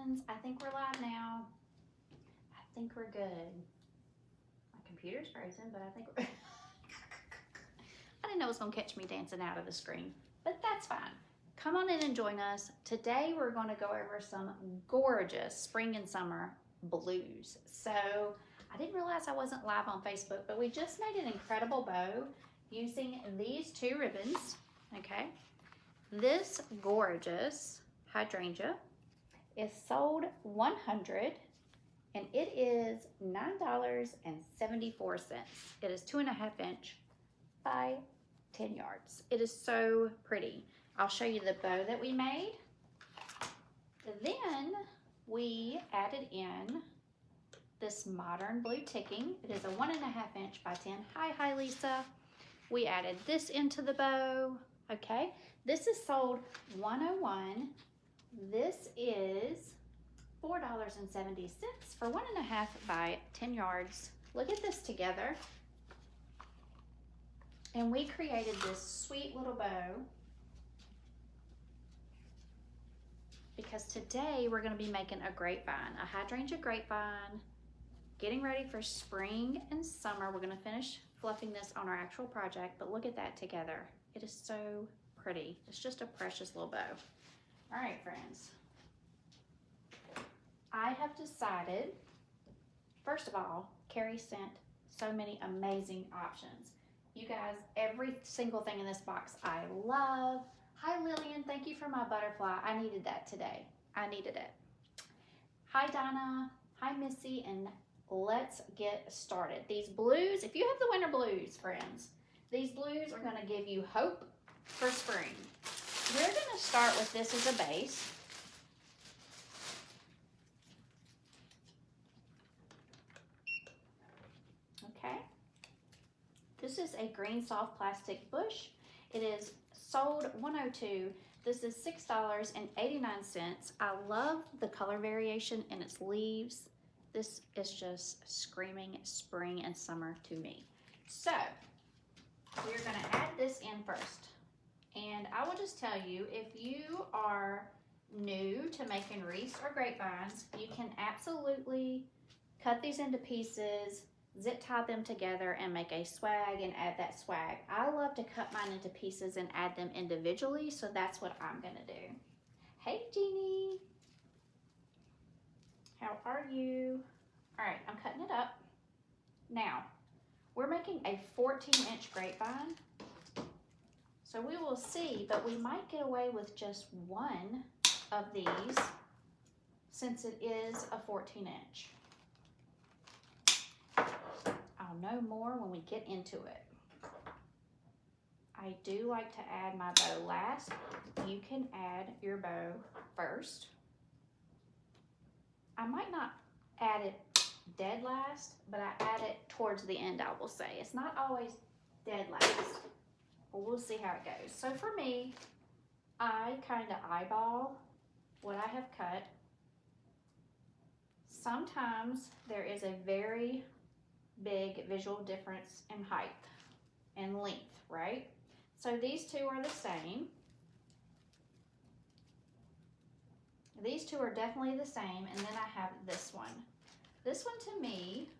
friends. I think we're live now. I think we're good. My computer's frozen, but I think we're I didn't know it was gonna catch me dancing out of the screen, but that's fine. Come on in and join us. Today we're gonna go over some gorgeous spring and summer blues. So I didn't realize I wasn't live on Facebook, but we just made an incredible bow using these two ribbons, okay? This gorgeous hydrangea is sold 100 and it is $9.74. It is 2.5 inch by 10 yards. It is so pretty. I'll show you the bow that we made. Then we added in this modern blue ticking. It is a 1.5 inch by 10. Hi Lisa. We added this into the bow, okay? This is sold 101. This is $4.70 for 1.5 by 10 yards. Look at this together. And we created this sweet little bow because today we're gonna be making a grapevine, a hydrangea grapevine, getting ready for spring and summer. We're gonna finish fluffing this on our actual project, but look at that together. It is so pretty. It's just a precious little bow. All right, friends. I have decided, first of all, Carrie sent so many amazing options. You guys, every single thing in this box I love. Hi Lillian, thank you for my butterfly. I needed that today. I needed it. Hi Donna, hi Missy, and let's get started. These blues, if you have the winter blues, friends, these blues are gonna give you hope for spring. We're gonna start with this as a base. Okay. This is a green soft plastic bush. It is sold 102. This is $6.89. I love the color variation in its leaves. This is just screaming spring and summer to me. So we're gonna add this in first. And I will just tell you, if you are new to making wreaths or grapevines, you can absolutely cut these into pieces, zip tie them together and make a swag and add that swag. I love to cut mine into pieces and add them individually, so that's what I'm gonna do. Hey Jeannie, how are you? All right, I'm cutting it up. Now, we're making a 14-inch grapevine, so we will see, but we might get away with just one of these since it is a 14-inch. I'll know more when we get into it. I do like to add my bow last. You can add your bow first. I might not add it dead last, but I add it towards the end, I will say. It's not always dead last, but we'll see how it goes. So for me, I kind of eyeball what I have cut. Sometimes there is a very big visual difference in height and length, right? So these two are the same. These two are definitely the same, and then I have this one. This one to me,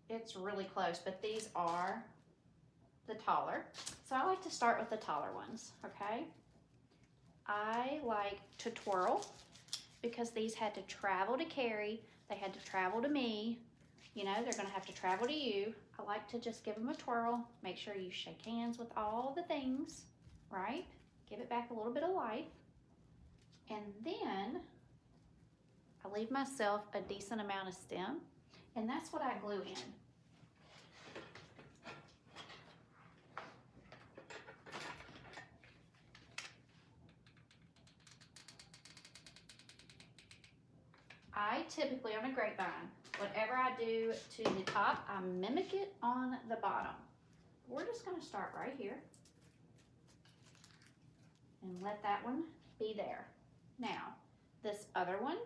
it's really close, but these are the taller. So I like to start with the taller ones, okay? I like to twirl because these had to travel to Carrie. They had to travel to me. You know, they're gonna have to travel to you. I like to just give them a twirl. Make sure you shake hands with all the things, right? Give it back a little bit of life. And then I leave myself a decent amount of stem, and that's what I glue in. I typically, on a grapevine, whatever I do to the top, I mimic it on the bottom. We're just gonna start right here and let that one be there. Now, this other one,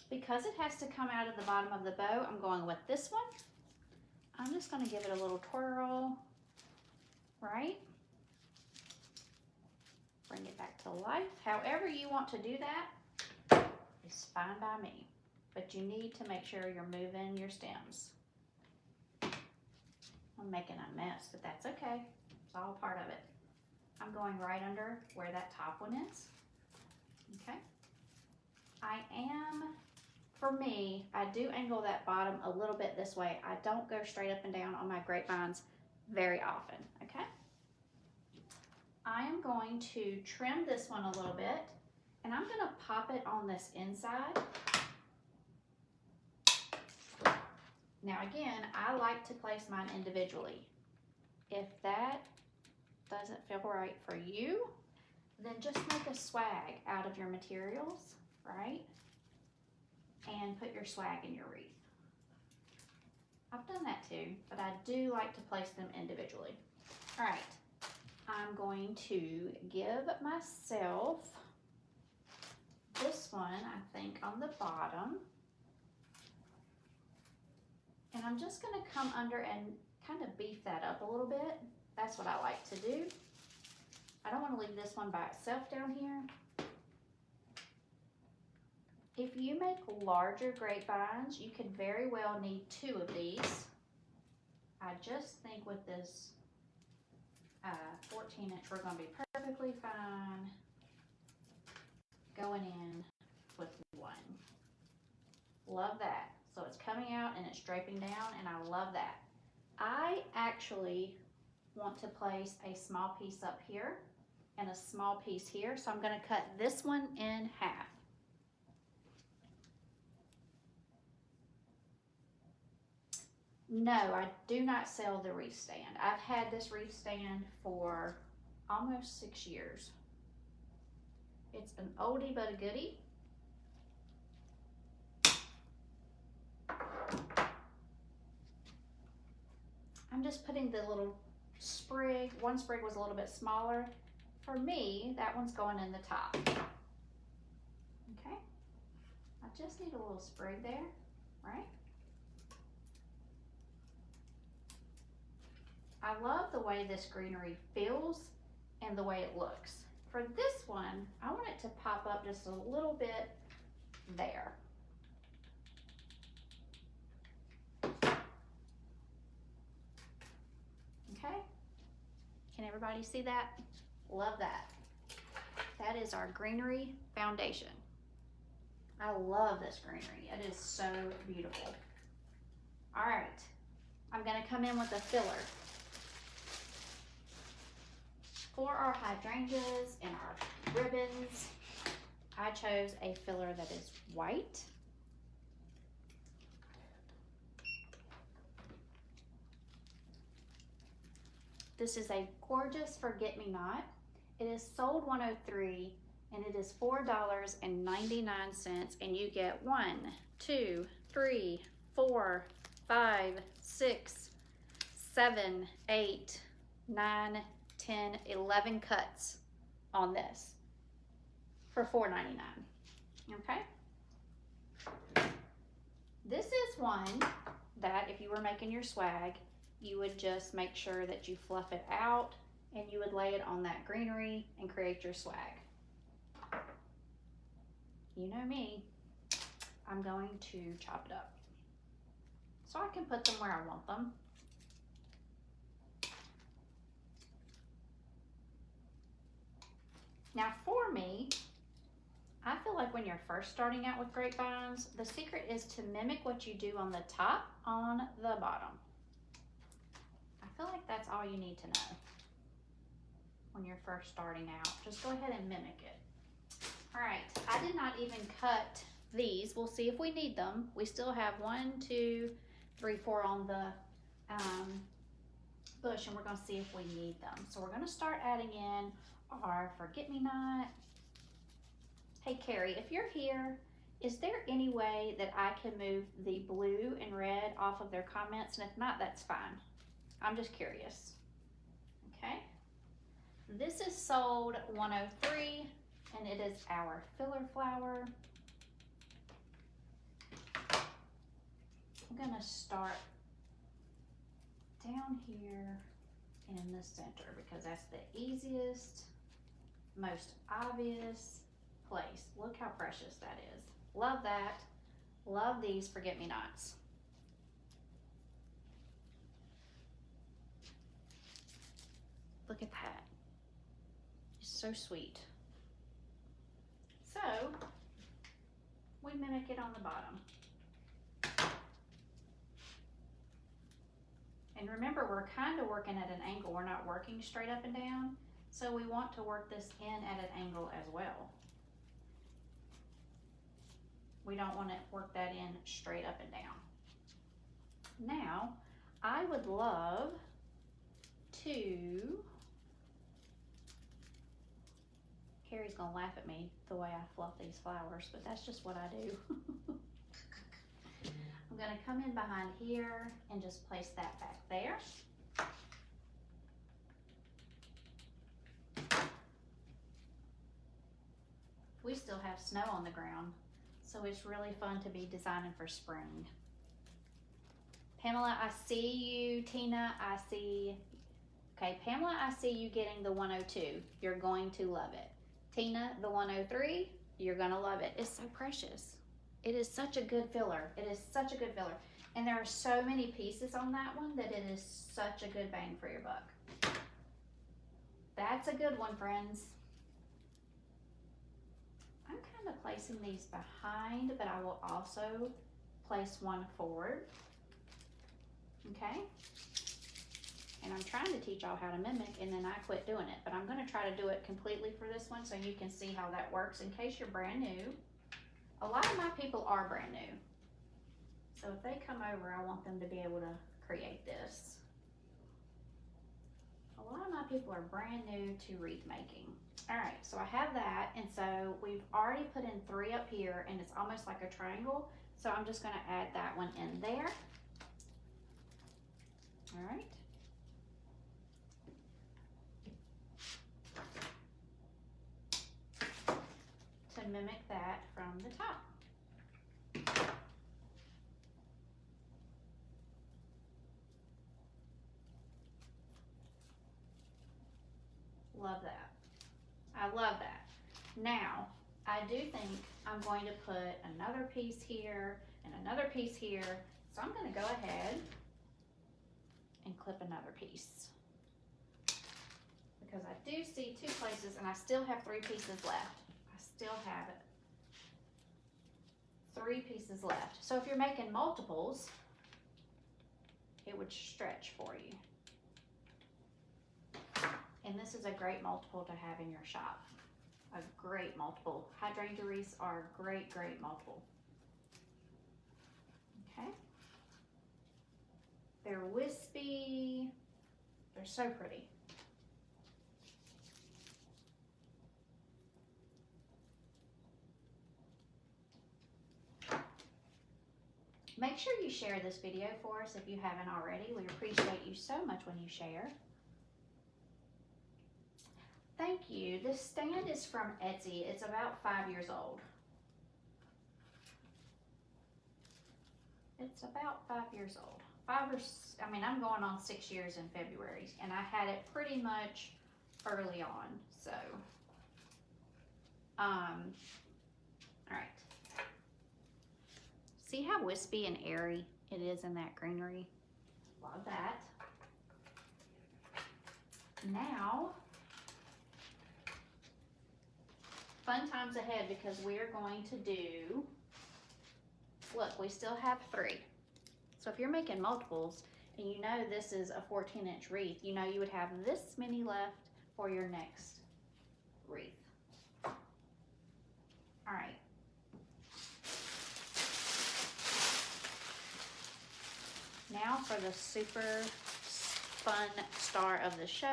because it has to come out of the bottom of the bow, I'm going with this one. I'm just gonna give it a little twirl right? Bring it back to life. However you want to do that is fine by me. But you need to make sure you're moving your stems. I'm making a mess, but that's okay. It's all part of it. I'm going right under where that top one is. Okay. For me, I do angle that bottom a little bit this way. I don't go straight up and down on my grapevines very often, okay? I am going to trim this one a little bit, and I'm gonna pop it on this inside. Now again, I like to place mine individually. If that doesn't feel right for you, then just make a swag out of your materials, right? And put your swag in your wreath. I've done that too, but I do like to place them individually. All right, I'm going to give myself this one, I think, on the bottom. And I'm just gonna come under and kind of beef that up a little bit. That's what I like to do. I don't wanna leave this one by itself down here. If you make larger grapevines, you could very well need 2 of these. I just think with this 14 inch, we're gonna be perfectly fine going in with 1. Love that. So it's coming out and it's draping down, and I love that. I actually want to place a small piece up here and a small piece here, so I'm gonna cut this one in half. No, I do not sell the wreath stand. I've had this wreath stand for almost 6 years. It's an oldie but a goodie. I'm just putting the little sprig. One sprig was a little bit smaller. For me, that one's going in the top. Okay, I just need a little sprig there, right? I love the way this greenery feels and the way it looks. For this one, I want it to pop up just a little bit there. Okay, can everybody see that? Love that. That is our greenery foundation. I love this greenery. It is so beautiful. All right, I'm gonna come in with a filler. For our hydrangeas and our ribbons, I chose a filler that is white. This is a gorgeous forget-me-not. It is sold $103 and it is $4.99, and you get 1, 2, 3, 4, 5, 6, 7, 8, 9, 10, 11 cuts on this for $4.99, okay? This is one that if you were making your swag, you would just make sure that you fluff it out and you would lay it on that greenery and create your swag. You know me, I'm going to chop it up so I can put them where I want them. Now for me, I feel like when you're first starting out with grapevines, the secret is to mimic what you do on the top on the bottom. I feel like that's all you need to know when you're first starting out. Just go ahead and mimic it. All right, I did not even cut these. We'll see if we need them. We still have 1, 2, 3, 4 on the bush, and we're gonna see if we need them. So we're gonna start adding in our forget-me-not. Hey Carrie, if you're here, is there any way that I can move the blue and red off of their comments? And if not, that's fine. I'm just curious. Okay. This is sold $103 and it is our filler flower. I'm gonna start down here in the center because that's the easiest, most obvious place. Look how precious that is. Love that. Love these forget-me-nots. Look at that. It's so sweet. So, we mimic it on the bottom. And remember, we're kind of working at an angle. We're not working straight up and down. So we want to work this in at an angle as well. We don't want to work that in straight up and down. Now, I would love to, Carrie's gonna laugh at me the way I fluff these flowers, but that's just what I do. I'm gonna come in behind here and just place that back there. We still have snow on the ground, so it's really fun to be designing for spring. Pamela, I see you. Tina, I see. Okay, Pamela, I see you getting the 102. You're going to love it. Tina, the 103, you're gonna love it. It's so precious. It is such a good filler. It is such a good filler. And there are so many pieces on that one that it is such a good bang for your buck. That's a good one, friends. I'm kind of placing these behind, but I will also place one forward. Okay? And I'm trying to teach y'all how to mimic, and then I quit doing it. But I'm going to try to do it completely for this one so you can see how that works in case you're brand new. A lot of my people are brand new. So if they come over, I want them to be able to create this. A lot of my people are brand new to wreath making. All right, so I have that, and so we've already put in 3 up here, and it's almost like a triangle. So I'm just going to add that one in there. All right. To mimic that from the top. Love that. I love that. Now, I do think I'm going to put another piece here and another piece here. So I'm going to go ahead and clip another piece. Because I do see 2 places and I still have 3 pieces left. I still have it. 3 pieces left. So if you're making multiples, it would stretch for you. And this is a great multiple to have in your shop. A great multiple. Hydrangea wreaths are a great, great multiple. Okay. They're wispy. They're so pretty. Make sure you share this video for us if you haven't already. We appreciate you so much when you share. Thank you. This stand is from Etsy. It's about 5 years old. It's about 5 years old. I'm going on 6 years in February, and I had it pretty much early on, so. All right. See how wispy and airy it is in that greenery? Love that. Now, fun times ahead because we're going to do, look, we still have 3. So if you're making multiples and you know this is a 14-inch wreath, you know you would have this many left for your next wreath. All right. Now for the super fun star of the show.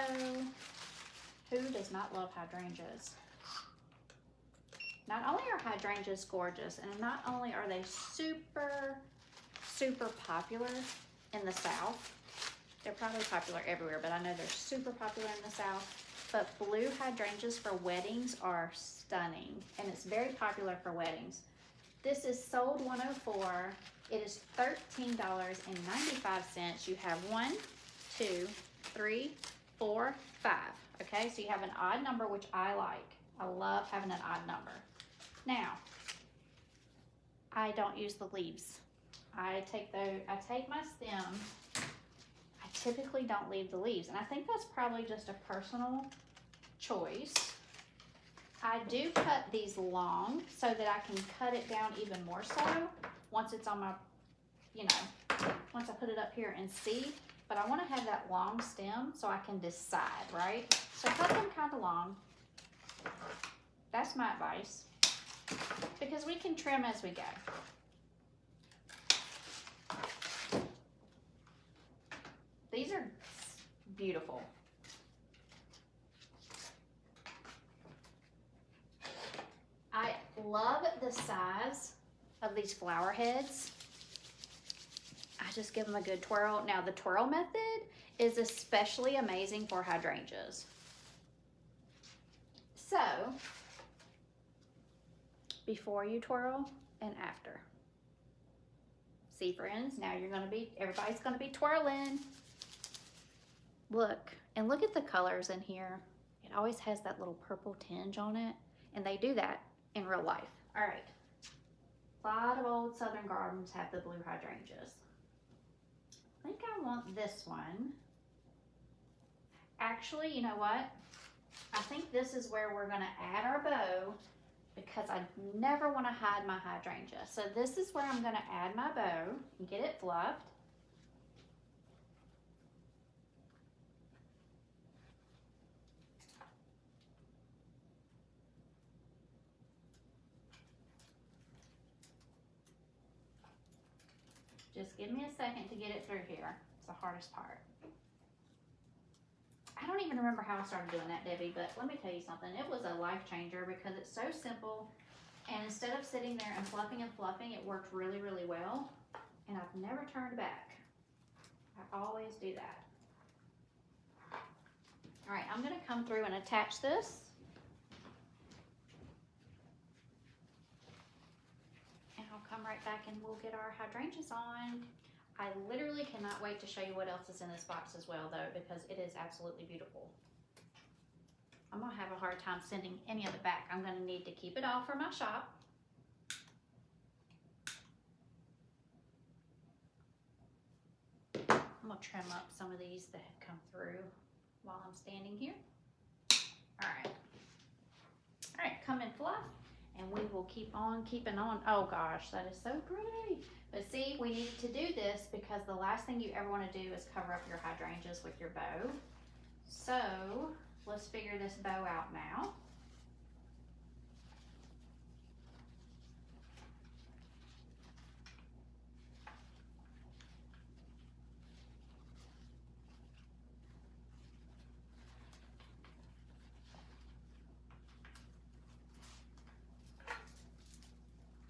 Who does not love hydrangeas? Not only are hydrangeas gorgeous, and not only are they super, super popular in the South, they're probably popular everywhere, but I know they're super popular in the South, but blue hydrangeas for weddings are stunning, and it's very popular for weddings. This is sold 104. It is $13.95. You have 1, 2, 3, 4, 5. Okay, so you have an odd number, which I like. I love having an odd number. Now, I don't use the leaves. I take my stem. I typically don't leave the leaves, and I think that's probably just a personal choice. I do cut these long so that I can cut it down even more so once it's on my, once I put it up here and see. But I want to have that long stem so I can decide, right? So cut them kind of long. That's my advice, because we can trim as we go. These are beautiful. I love the size of these flower heads. I just give them a good twirl. Now the twirl method is especially amazing for hydrangeas. So, before you twirl and after. See friends, now everybody's gonna be twirling. Look, and look at the colors in here. It always has that little purple tinge on it, and they do that in real life. All right, a lot of old Southern gardens have the blue hydrangeas. I think I want this one. Actually, you know what? I think this is where we're gonna add our bow, because I never wanna hide my hydrangea. So this is where I'm gonna add my bow and get it fluffed. Just give me a second to get it through here. It's the hardest part. I don't even remember how I started doing that, Debbie, but let me tell you something. It was a life changer because it's so simple. And instead of sitting there and fluffing, it worked really, really well. And I've never turned back. I always do that. All right, I'm gonna come through and attach this. And I'll come right back and we'll get our hydrangeas on. I literally cannot wait to show you what else is in this box as well, though, because it is absolutely beautiful. I'm gonna have a hard time sending any of it back. I'm gonna need to keep it all for my shop. I'm gonna trim up some of these that have come through while I'm standing here. All right, come and fluff, and we will keep on keeping on. Oh gosh, that is so pretty. But see, we need to do this because the last thing you ever want to do is cover up your hydrangeas with your bow. So let's figure this bow out now.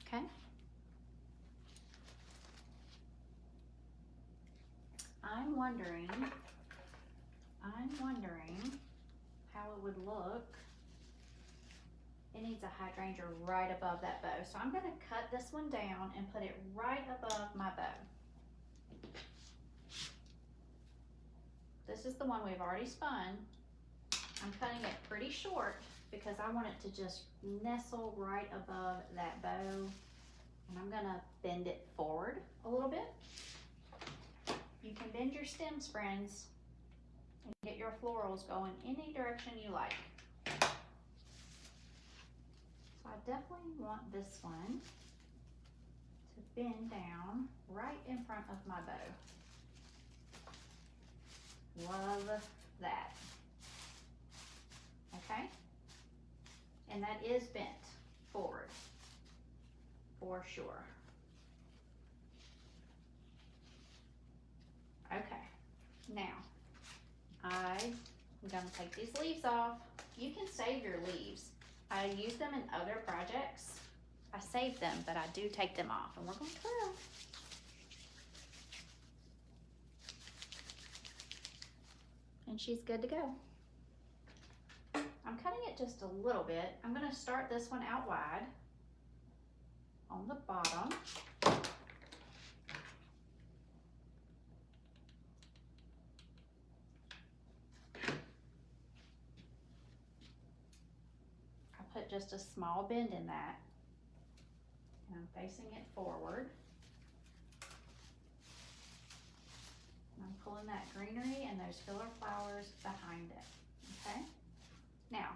Okay. I'm wondering how it would look. It needs a hydrangea right above that bow. So I'm gonna cut this one down and put it right above my bow. This is the one we've already spun. I'm cutting it pretty short because I want it to just nestle right above that bow. And I'm gonna bend it forward a little bit. You can bend your stems, friends, and get your florals going any direction you like. So I definitely want this one to bend down right in front of my bow. Love that. Okay? And that is bent forward for sure. Okay, now I'm gonna take these leaves off. You can save your leaves. I use them in other projects. I save them, but I do take them off, and we're gonna twirl. And she's good to go. I'm cutting it just a little bit. I'm gonna start this one out wide on the bottom. put just a small bend in that. And I'm facing it forward. And I'm pulling that greenery and those filler flowers behind it, okay? Now,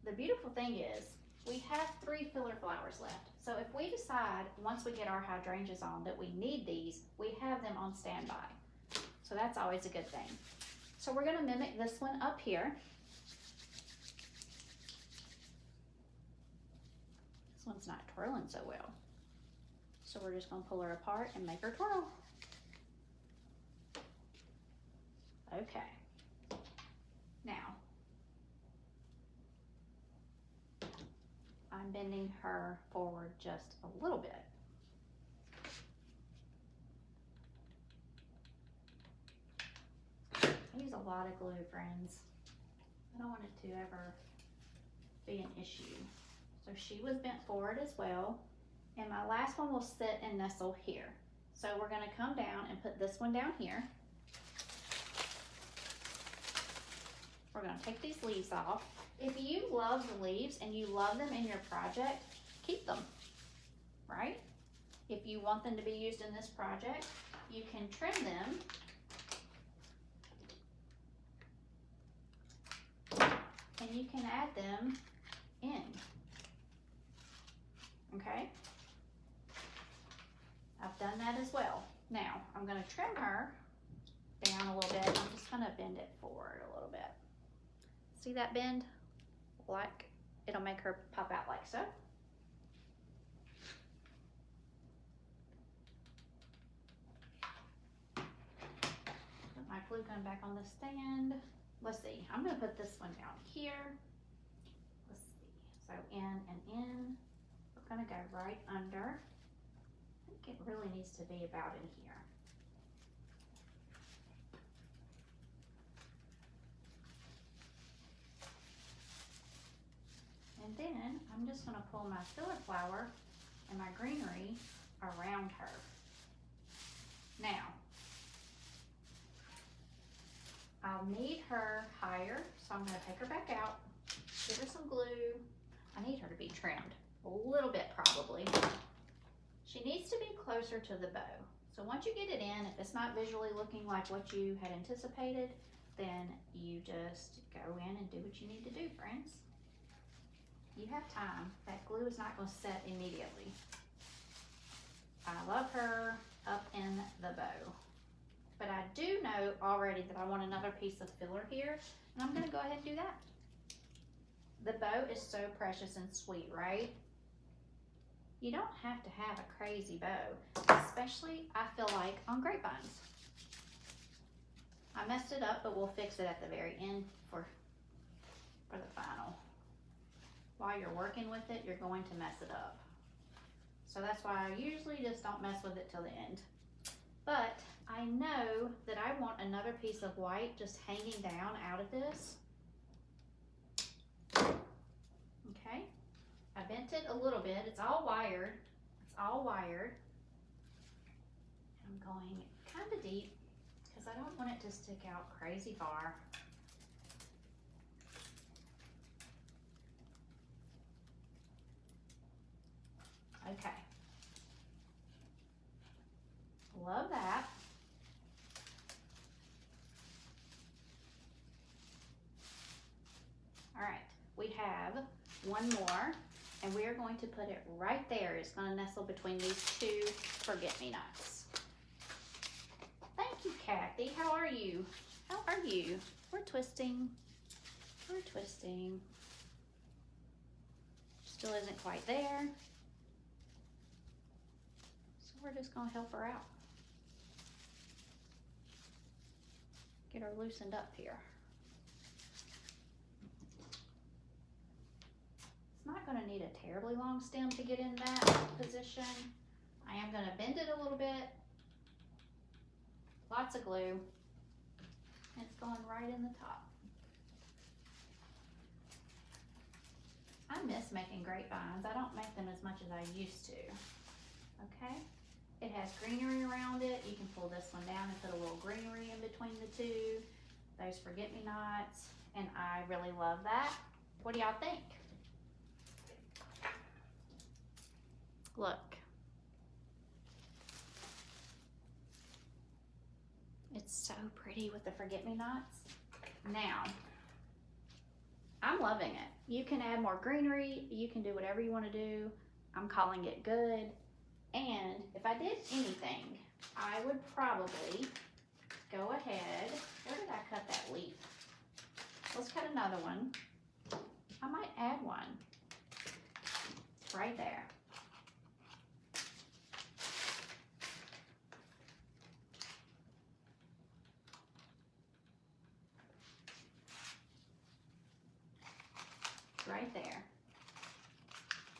the beautiful thing is, we have 3 filler flowers left. So if we decide, once we get our hydrangeas on, that we need these, we have them on standby. So that's always a good thing. So we're gonna mimic this one up here. This one's not twirling so well. So we're just gonna pull her apart and make her twirl. Okay. Now, I'm bending her forward just a little bit. I use a lot of glue, friends. I don't want it to ever be an issue. So she was bent forward as well. And my last one will sit and nestle here. So we're gonna come down and put this one down here. We're gonna take these leaves off. If you love the leaves and you love them in your project, keep them, right? If you want them to be used in this project, you can trim them. And you can add them in, okay? I've done that as well. Now, I'm gonna trim her down a little bit. I'm just gonna bend it forward a little bit. See that bend? Like, it'll make her pop out like so. Put my glue gun back on the stand. Let's see, I'm gonna put this one down here. Let's see, so in and in. We're gonna go right under. I think it really needs to be about in here. And then I'm just gonna pull my filler flower and my greenery around her. Now, I'll need her higher, so I'm gonna take her back out, give her some glue. I need her to be trimmed, a little bit probably. She needs to be closer to the bow. So once you get it in, if it's not visually looking like what you had anticipated, then you just go in and do what you need to do, friends. You have time. That glue is not gonna set immediately. I love her up in the bow. But I do know already that I want another piece of filler here, and I'm gonna go ahead and do that. The bow is so precious and sweet, right? You don't have to have a crazy bow, especially I feel like on grapevines. I messed it up, but we'll fix it at the very end for the final. While you're working with it, you're going to mess it up. So that's why I usually just don't mess with it till the end. But I know that I want another piece of white just hanging down out of this. Okay, I bent it a little bit. It's all wired. It's all wired. I'm going kind of deep because I don't want it to stick out crazy far. Okay. Love that. All right, we have one more, and we are going to put it right there. It's going to nestle between these 2 forget-me-nots. Thank you, Kathy. How are you? How are you? We're twisting. We're twisting. Still isn't quite there. So we're just going to help her out. Get her loosened up here. It's not going to need a terribly long stem to get in that position. I am going to bend it a little bit. Lots of glue. It's going right in the top. I miss making grapevines. I don't make them as much as I used to. Okay? It has greenery around it. You can pull this one down and put a little greenery in between the 2. Those forget-me-nots. And I really love that. What do y'all think? Look. It's so pretty with the forget-me-nots. Now, I'm loving it. You can add more greenery. You can do whatever you want to do. I'm calling it good. And if I did anything, I would probably go ahead. Where did I cut that leaf? Let's cut another one. I might add one right there. Right there.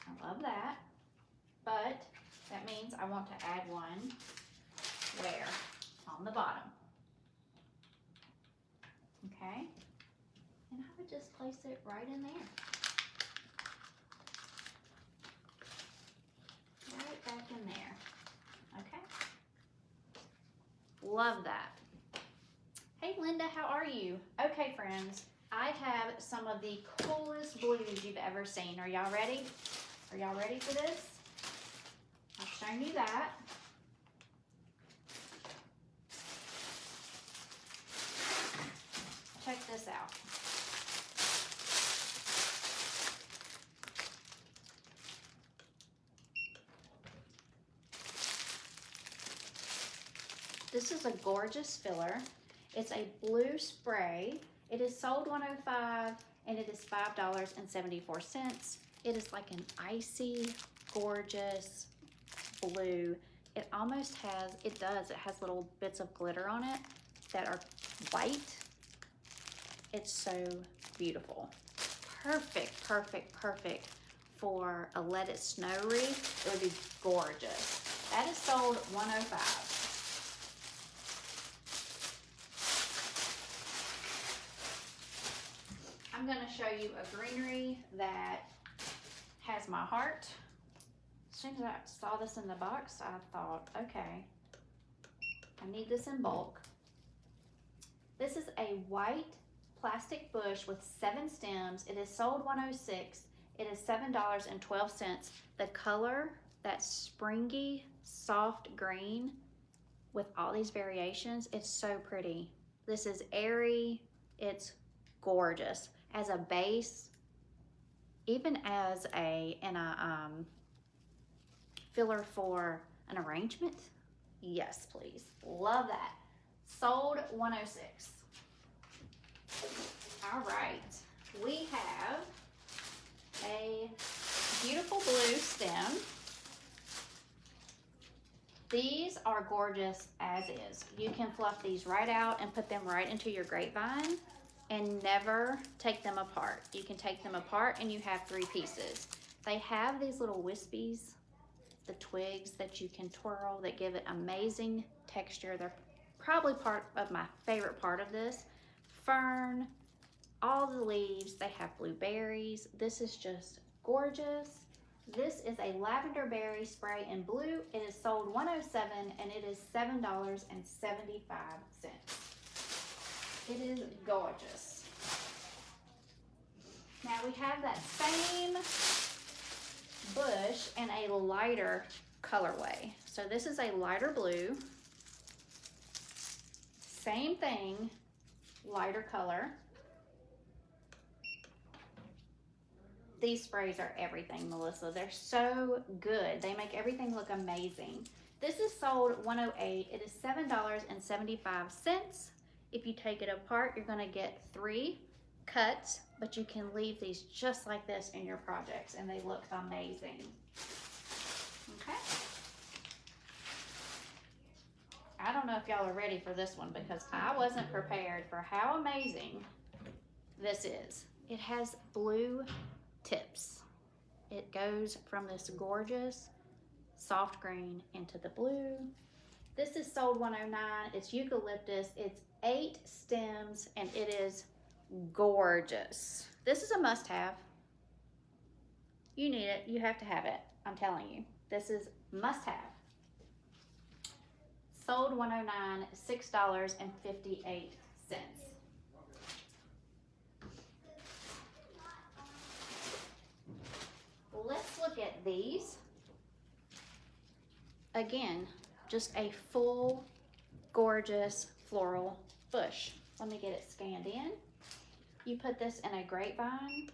I love that. But that means I want to add one where? On the bottom. Okay? And I would just place it right in there. Right back in there. Okay? Love that. Hey Linda, how are you? Okay friends, I have some of the coolest blues you've ever seen. Are y'all ready? Are y'all ready for this? I've shown you that. Check this out. This is a gorgeous filler. It's a blue spray. It is sold $105 and it is $5.74. It is like an icy, gorgeous blue. It almost has, it has little bits of glitter on it that are white. It's so beautiful. Perfect, perfect, perfect for a Let It Snow wreath. It would be gorgeous. That is sold $105. I'm gonna show you a greenery that has my heart. As soon as I saw this in the box, I thought, okay, I need this in bulk. This is a white plastic bush with 7 stems. It is sold $106. It is $7.12. The color, that springy, soft green with all these variations, it's so pretty. This is airy, it's gorgeous. As a base, even as a filler for an arrangement, yes please, love that. Sold $106. All right, we have a beautiful blue stem. These are gorgeous as is. You can fluff these right out and put them right into your grapevine and never take them apart. You can take them apart and you have 3 pieces. They have these little wispies, the twigs that you can twirl that give it amazing texture. They're probably part of my favorite part of this. Fern, all the leaves, they have blueberries. This is just gorgeous. This is a lavender berry spray in blue. It is sold $107 and it is $7.75. It is gorgeous. Now we have that same bush in a lighter colorway. So this is a lighter blue. Same thing, lighter color. These sprays are everything, Melissa. They're so good. They make everything look amazing. This is sold $108. It is $7.75. If you take it apart, you're gonna get 3 cuts, but you can leave these just like this in your projects and they look amazing. Okay. I don't know if y'all are ready for this one because I wasn't prepared for how amazing this is. It has blue tips. It goes from this gorgeous soft green into the blue. This is sold $109. It's eucalyptus. It's 8 stems and it is gorgeous. This is a must-have. You need it. You have to have it. I'm telling you. This is must-have. Sold $109, $6.58. Let's look at these. again, just a full, gorgeous floral bush. Let me get it scanned in. You put this in a grapevine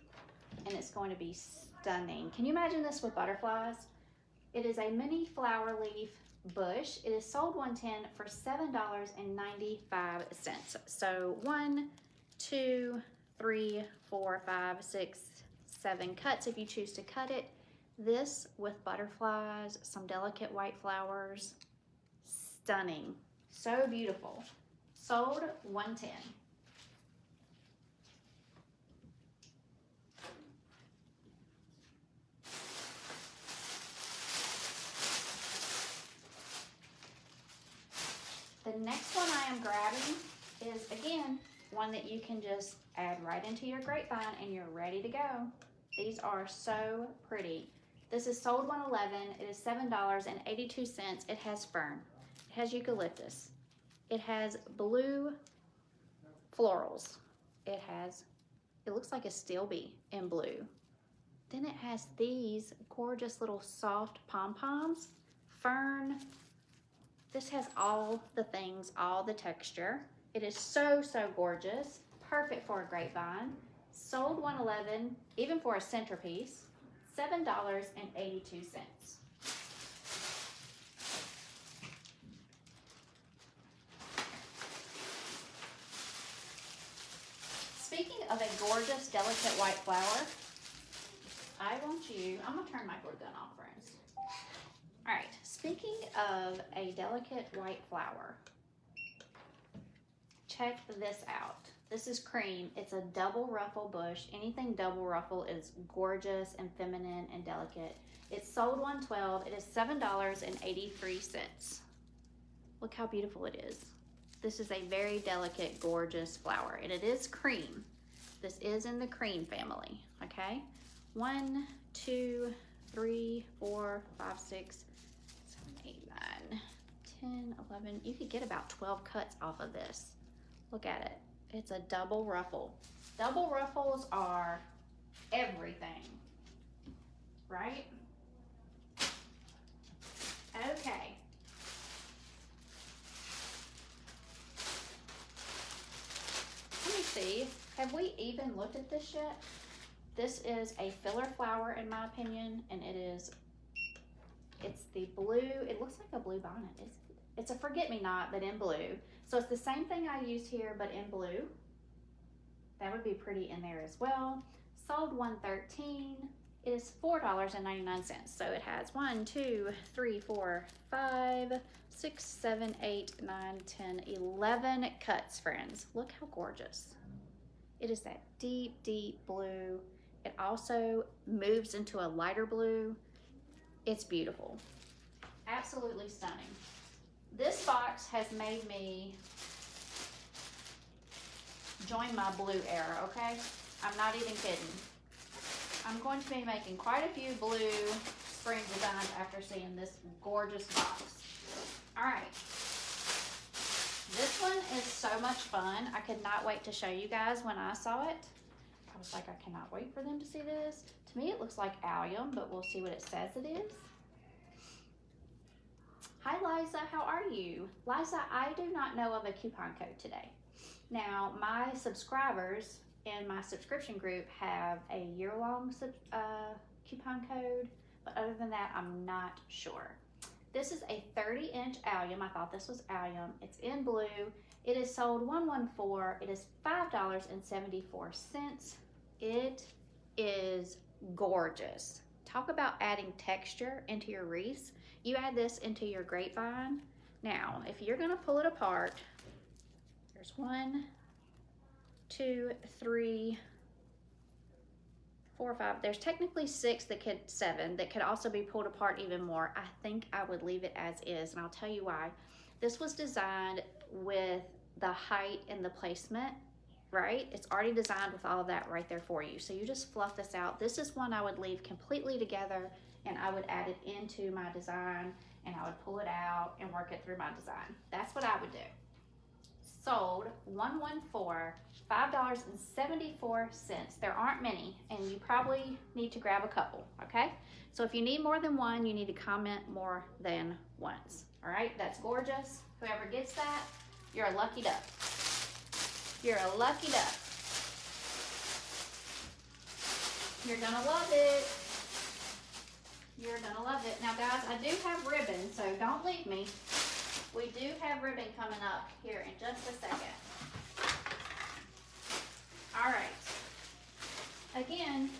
and it's going to be stunning. Can you imagine this with butterflies? It is a mini flower leaf bush. It is sold 110 for $7.95. So 1, 2, 3, 4, 5, 6, 7 cuts if you choose to cut it. This with butterflies, some delicate white flowers, stunning, so beautiful. Sold 110. The next one I am grabbing is, again, one that you can just add right into your grapevine and you're ready to go. These are so pretty. This is sold 111. It is $7.82. It has fern. It has eucalyptus. It has blue florals. It looks like a steel bee in blue. Then it has these gorgeous little soft pom-poms, fern. This has all the things, all the texture. It is so, so gorgeous. Perfect for a grapevine. Sold 111, even for a centerpiece, $7.82. Speaking of a gorgeous, delicate white flower, I'm gonna turn my glue gun off, friends. All right, speaking of a delicate white flower, check this out. This is cream. It's a double ruffle bush. Anything double ruffle is gorgeous and feminine and delicate. It's sold 112. It is $7.83. Look how beautiful it is. This is a very delicate, gorgeous flower, and it is cream. This is in the cream family, okay? 1, 2, 3, 4, 5, 6, 7, 8, 9, 10, 11. You could get about 12 cuts off of this. Look at it. It's a double ruffle. Double ruffles are everything, right? Okay. Let me see. Have we even looked at this yet? This is a filler flower in my opinion, and it's the blue, it looks like a blue bonnet. It's a forget-me-not, but in blue. So it's the same thing I use here, but in blue. That would be pretty in there as well. Sold 113. It is $4.99. So it has 1, 2, 3, 4, 5, 6, 7, 8, 9, 10, 11 cuts, friends. Look how gorgeous. It is that deep, deep blue. It also moves into a lighter blue. It's beautiful. Absolutely stunning. This box has made me join my blue era, okay? I'm not even kidding. I'm going to be making quite a few blue spring designs after seeing this gorgeous box. All right. This one is so much fun. I could not wait to show you guys when I saw it. I was like, I cannot wait for them to see this. To me, it looks like allium, but we'll see what it says it is. Hi, Liza, how are you? Liza, I do not know of a coupon code today. Now, my subscribers in my subscription group have a year-long coupon code, but other than that, I'm not sure. This is a 30-inch allium. I thought this was allium. It's in blue. It is sold 114. It is $5.74. It is gorgeous. Talk about adding texture into your wreaths. You add this into your grapevine. Now, if you're gonna pull it apart, there's 1, 2, 3, 4, 5. There's technically 7 that could also be pulled apart even more. I think I would leave it as is, and I'll tell you why. This was designed with the height and the placement, right? It's already designed with all of that right there for you. So you just fluff this out. This is one I would leave completely together, and I would add it into my design, and I would pull it out and work it through my design. That's what I would do. sold 114, $5.74. There aren't many, and you probably need to grab a couple, okay? So if you need more than one, you need to comment more than once. All right, that's gorgeous. Whoever gets that, you're a lucky duck. You're a lucky duck. You're gonna love it. You're gonna love it. Now guys, I do have ribbon, so don't leave me. We do have ribbon coming up here in just a second. All right. Again,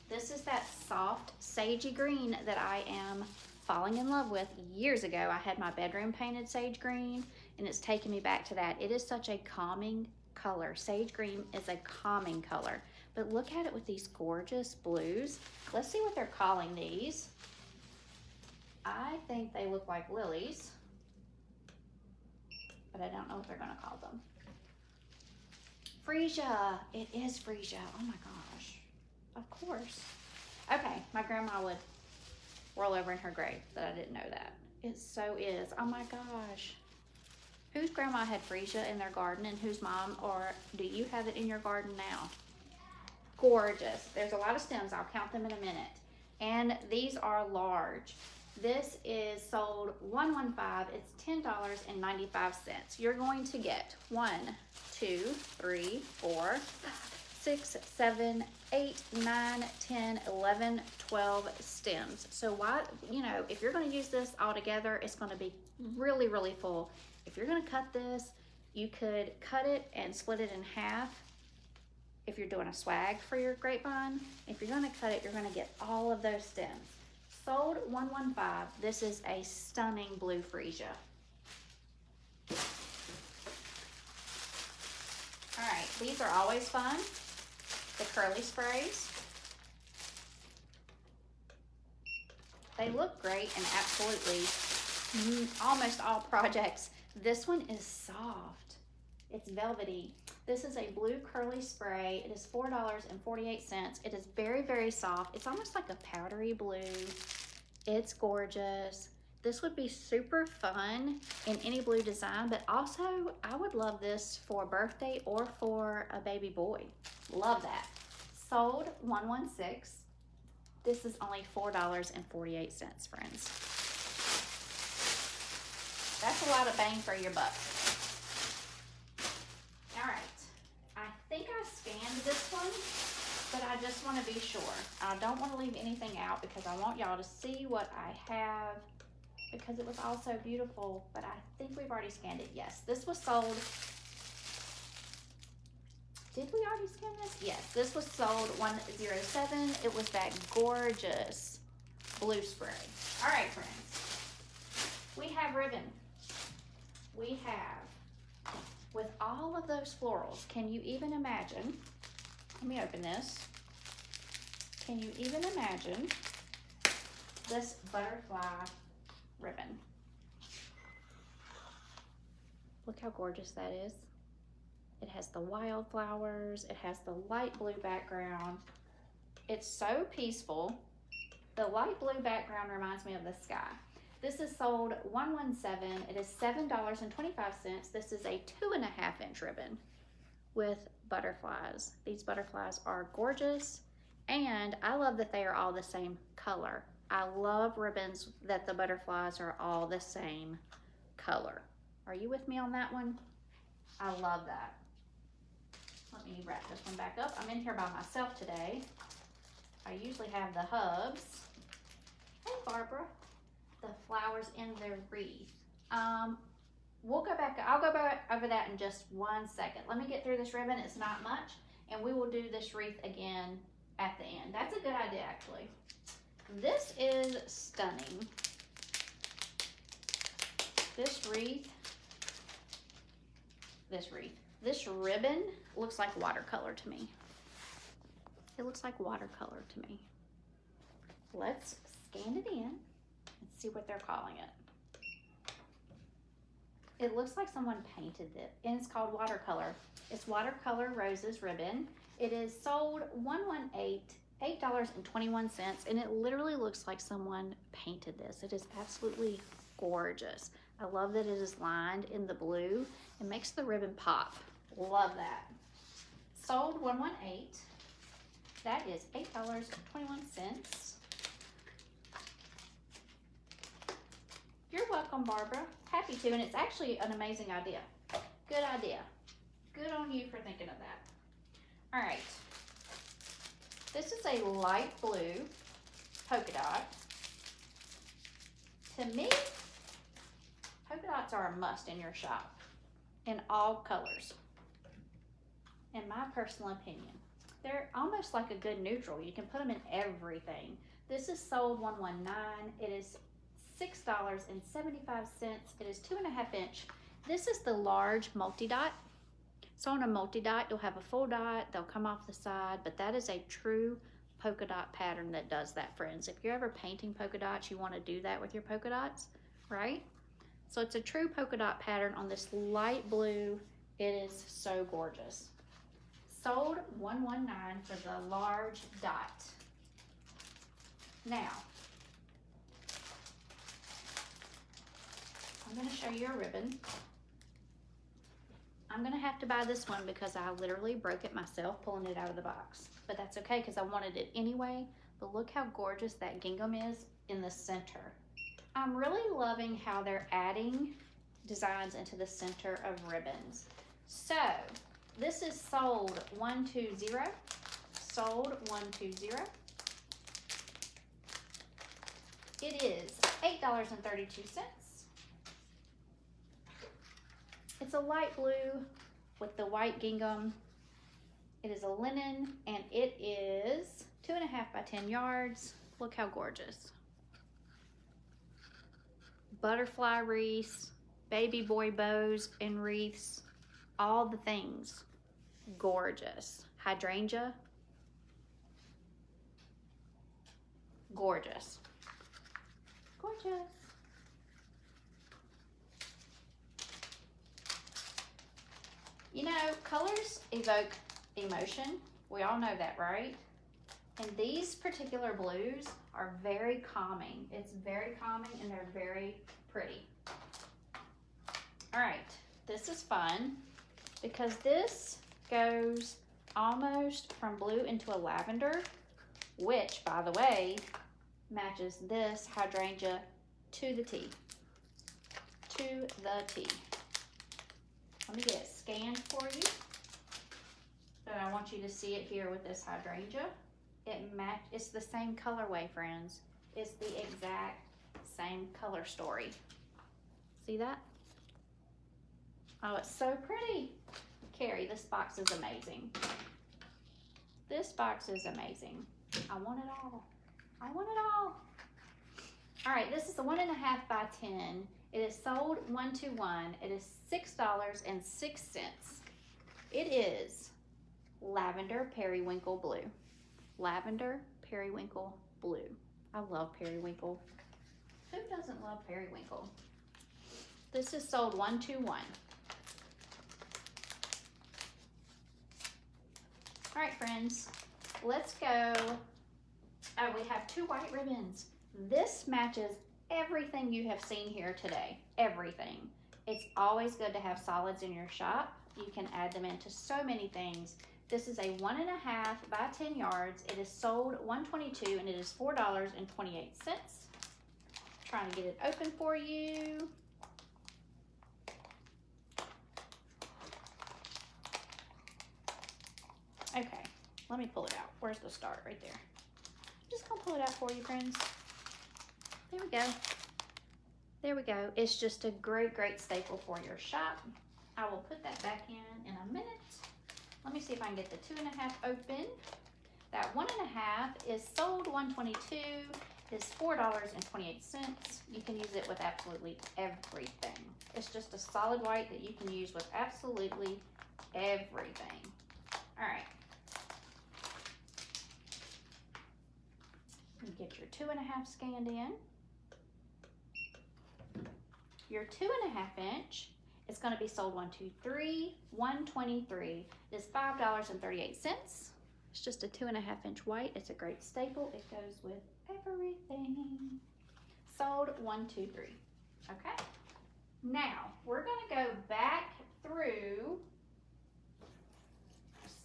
this is that soft sagey green that I am falling in love with. Years ago, I had my bedroom painted sage green, and it's taken me back to that. It is such a calming color. Sage green is a calming color. But look at it with these gorgeous blues. Let's see what they're calling these. I think they look like lilies, but I don't know what they're gonna call them. Freesia, it is freesia. Oh my gosh, of course. Okay, my grandma would roll over in her grave that I didn't know that. It so is, oh my gosh. Whose grandma had freesia in their garden and whose mom, or do you have it in your garden now? Gorgeous. There's a lot of stems. I'll count them in a minute. And these are large. This is sold $115. It's $10.95. You're going to get 1, 2, 3, 4, 6, 7, 8, 9, 10, 11, 12 stems. So why, you know, if you're going to use this all together, it's going to be really, really full. If you're going to cut this, you could cut it and split it in half. If you're doing a swag for your grapevine, if you're going to cut it, you're going to get all of those stems. Sold $115. This is a stunning blue freesia. All right, these are always fun. The curly sprays. They look great and absolutely almost all projects. This one is soft. It's velvety. This is a blue curly spray. It is $4.48. It is very, very soft. It's almost like a powdery blue. It's gorgeous. This would be super fun in any blue design, but also I would love this for a birthday or for a baby boy. Love that. Sold $116. This is only $4.48, friends. That's a lot of bang for your buck. All right. I think I scanned this one, but I just want to be sure. I don't want to leave anything out because I want y'all to see what I have because it was all so beautiful, but I think we've already scanned it. Yes, this was sold. Did we already scan this? Yes, this was sold $107. It was that gorgeous blue spray. All right, friends. We have ribbon. We have, with all of those florals, can you even imagine, let me open this. Can you even imagine this butterfly ribbon? Look how gorgeous that is. It has the wildflowers. It has the light blue background. It's so peaceful. The light blue background reminds me of the sky. This is sold $117. It is $7.25. This is a 2.5-inch ribbon with butterflies. These butterflies are gorgeous, and I love that they are all the same color. I love ribbons that the butterflies are all the same color. Are you with me on that one? I love that. Let me wrap this one back up. I'm in here by myself today. I usually have the hubs. Hey, Barbara. The flowers in the wreath. We'll go back. I'll go back over that in just 1 second. Let me get through this ribbon. It's not much, and we will do this wreath again at the end. That's a good idea, actually. This is stunning. This ribbon looks like watercolor to me. It looks like watercolor to me. Let's scan it in and see what they're calling it. It looks like someone painted it, and it's called watercolor. It's watercolor roses ribbon. It is sold $118, $8.21, and it literally looks like someone painted this. It is absolutely gorgeous. I love that it is lined in the blue. It makes the ribbon pop. Love that. Sold 118. That is $8.21. You're welcome, Barbara. Happy to, and it's actually an amazing idea. Good idea. Good on you for thinking of that. All right. This is a light blue polka dot. To me, polka dots are a must in your shop in all colors, in my personal opinion. They're almost like a good neutral. You can put them in everything. This is sold 119. It is $6.75. It is 2.5 inch. This is the large multi-dot. So on a multi-dot, you'll have a full dot. They'll come off the side, but that is a true polka dot pattern that does that, friends. If you're ever painting polka dots, you want to do that with your polka dots, right? So it's a true polka dot pattern on this light blue. It is so gorgeous. Sold 119 for the large dot. Now, I'm going to show you a ribbon. I'm going to have to buy this one because I literally broke it myself pulling it out of the box. But that's okay because I wanted it anyway. But look how gorgeous that gingham is in the center. I'm really loving how they're adding designs into the center of ribbons. So, this is sold 120. Sold 120. It is $8.32. It's a light blue with the white gingham. It is a linen and it is 2.5 by 10 yards. Look how gorgeous. Butterfly wreaths, baby boy bows and wreaths, all the things. Gorgeous. Hydrangea. Gorgeous. Gorgeous. You know, colors evoke emotion. We all know that, right? And these particular blues are very calming. It's very calming and they're very pretty. All right, this is fun because this goes almost from blue into a lavender, which, by the way, matches this hydrangea to the T. To the T. Let me get it scanned for you. But I want you to see it here with this hydrangea. It's the same colorway, friends. It's the exact same color story. See that? Oh, it's so pretty. Carrie, this box is amazing. This box is amazing. I want it all. I want it all. All right, this is the 1.5 by 10. It is sold 121. It is $6.06. It is lavender periwinkle blue. Lavender periwinkle blue. I love periwinkle. Who doesn't love periwinkle? This is sold 121. All right, friends, let's go. Oh, we have 2 white ribbons. This matches everything you have seen here today. Everything. It's always good to have solids in your shop. You can add them into so many things. This is a 1.5 by 10 yards. It is sold $122 and it is $4.28. Trying to get it open for you. Okay, let me pull it out. Where's the start? Right there. I'm just gonna pull it out for you, friends. There we go. There we go. It's just a great, great staple for your shop. I will put that back in a minute. Let me see if I can get the 2.5 open. That 1.5 is sold $122. Is $4.28. You can use it with absolutely everything. It's just a solid white that you can use with absolutely everything. All right. You get your 2.5 scanned in. Your 2.5 inch is going to be sold $123. It is $5.38. It's just a 2.5 inch white. It's a great staple. It goes with everything. Sold $123. Okay. Now, we're gonna go back through,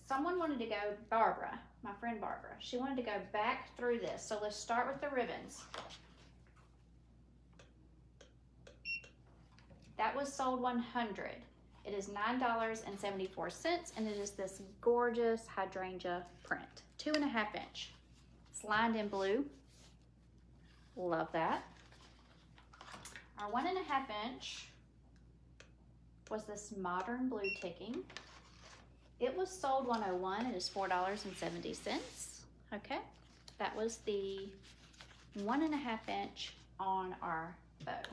someone wanted to go, Barbara, my friend Barbara, she wanted to go back through this. So let's start with the ribbons. That was sold 100. It is $9.74, and it is this gorgeous hydrangea print, 2.5 inch. It's lined in blue. Love that. Our 1.5 inch was this modern blue ticking. It was sold 101. It is $4.70. Okay, that was the 1.5 inch on our bow.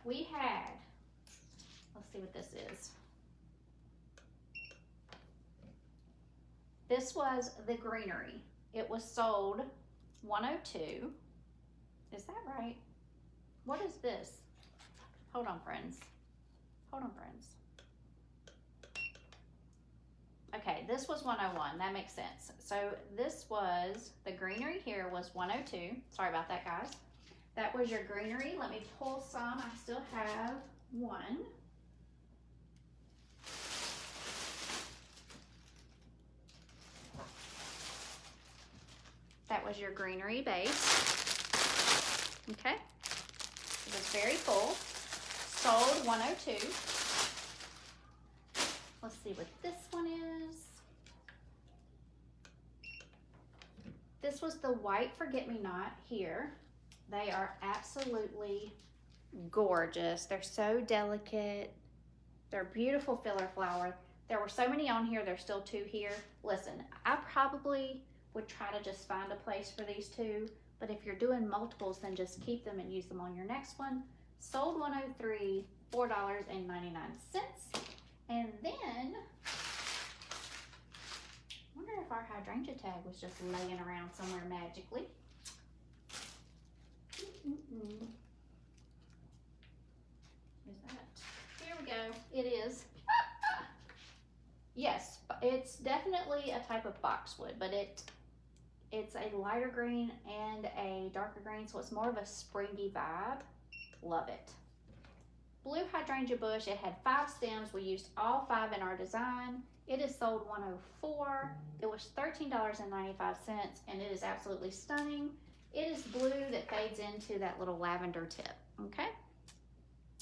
We had, let's see what this is. This was the greenery. It was sold 102. Is that right? What is this? Hold on, friends. Hold on, friends. Okay, this was 101. That makes sense. So this was, the greenery here was 102. Sorry about that, guys. That was your greenery. Let me pull some. I still have one. That was your greenery base. Okay. It was very full. Sold 102. Let's see what this one is. This was the white forget-me-not here. They are absolutely gorgeous. They're so delicate. They're beautiful filler flower. There were so many on here. There's still 2 here. Listen, I probably would try to just find a place for these 2, but if you're doing multiples, then just keep them and use them on your next one. Sold 103, $4.99. And then, I wonder if our hydrangea tag was just laying around somewhere magically. Is that? Here we go. It is. Yes, it's definitely a type of boxwood, but it's a lighter green and a darker green, so it's more of a springy vibe. Love it. Blue hydrangea bush. It had 5 stems. We used all 5 in our design. It is sold 104. It was $13.95, and it is absolutely stunning. It is blue that fades into that little lavender tip, okay?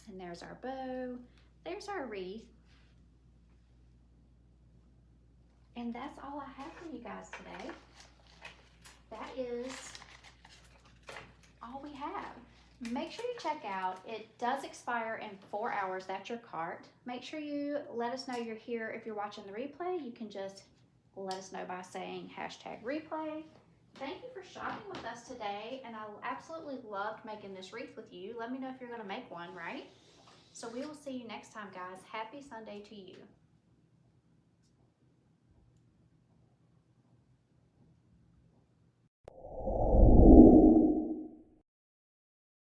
And there's our bow. There's our wreath. And that's all I have for you guys today. That is all we have. Make sure you check out. It does expire in 4 hours. That's your cart. Make sure you let us know you're here. If you're watching the replay, you can just let us know by saying #replay. Thank you for shopping with us today, and I absolutely loved making this wreath with you. Let me know if you're going to make one, right? So we will see you next time, guys. Happy Sunday to you.